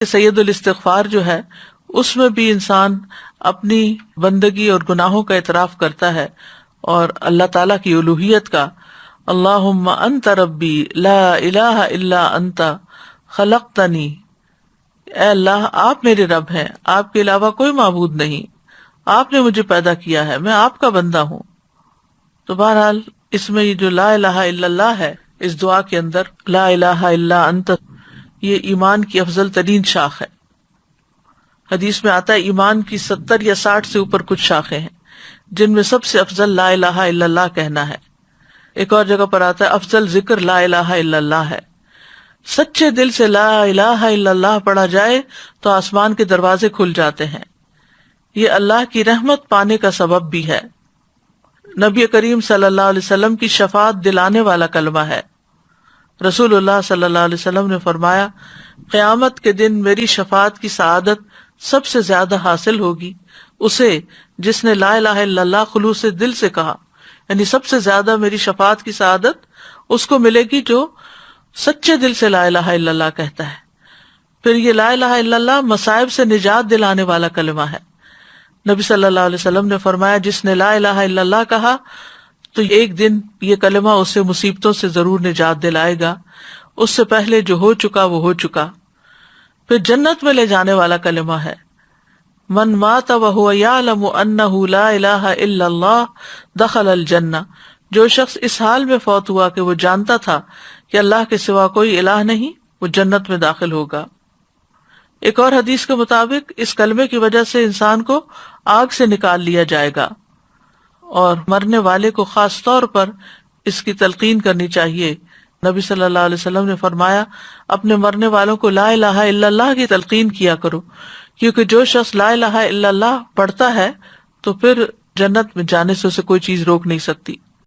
سید الاستغفار جو ہے اس میں بھی انسان اپنی بندگی اور گناہوں کا اعتراف کرتا ہے اور اللہ تعالیٰ کی الوہیت کا، اللہم انت ربی لا الہ الا انت خلقتنی، اے اللہ آپ میرے رب ہیں، آپ کے علاوہ کوئی معبود نہیں، آپ نے مجھے پیدا کیا ہے، میں آپ کا بندہ ہوں۔ تو بہرحال اس میں یہ جو لا الہ الا اللہ ہے، اس دعا کے اندر لا الہ الا انت، یہ ایمان کی افضل ترین شاخ ہے۔ حدیث میں آتا ہے ایمان کی 70 یا 60 سے اوپر کچھ شاخیں ہیں، جن میں سب سے افضل لا الہ الا اللہ کہنا ہے۔ ایک اور جگہ پر آتا ہے افضل ذکر لا الہ الا اللہ ہے۔ سچے دل سے لا الہ الا اللہ پڑھا جائے تو آسمان کے دروازے کھل جاتے ہیں، یہ اللہ کی رحمت پانے کا سبب بھی ہے۔ نبی کریم صلی اللہ علیہ وسلم کی شفاعت دلانے والا کلمہ ہے۔ رسول اللہ صلی اللہ علیہ وسلم نے فرمایا، قیامت کے دن میری شفاعت کی سعادت سب سے زیادہ حاصل ہوگی اسے جس نے لا الہ الا اللہ خلوص دل سے کہا، یعنی سب سے زیادہ میری شفاعت کی سعادت اس کو ملے گی جو سچے دل سے لا الہ الا اللہ کہتا ہے۔ پھر یہ لا الہ الا اللہ مصائب سے نجات دلانے والا کلمہ ہے۔ نبی صلی اللہ علیہ وسلم نے فرمایا، جس نے لا الہ الا اللہ کہا تو ایک دن یہ کلمہ اسے مصیبتوں سے ضرور نجات دلائے گا، اس سے پہلے جو ہو چکا وہ ہو چکا۔ پھر جنت میں لے جانے والا کلمہ ہے، من مات وهو يعلم انه لا الہ الا اللہ دخل الجنہ، جو شخص اس حال میں فوت ہوا کہ وہ جانتا تھا کہ اللہ کے سوا کوئی الہ نہیں، وہ جنت میں داخل ہوگا۔ ایک اور حدیث کے مطابق اس کلمے کی وجہ سے انسان کو آگ سے نکال لیا جائے گا، اور مرنے والے کو خاص طور پر اس کی تلقین کرنی چاہیے۔ نبی صلی اللہ علیہ وسلم نے فرمایا، اپنے مرنے والوں کو لا الہ الا اللہ کی تلقین کیا کرو، کیونکہ جو شخص لا الہ الا اللہ پڑھتا ہے تو پھر جنت میں جانے سے اسے کوئی چیز روک نہیں سکتی۔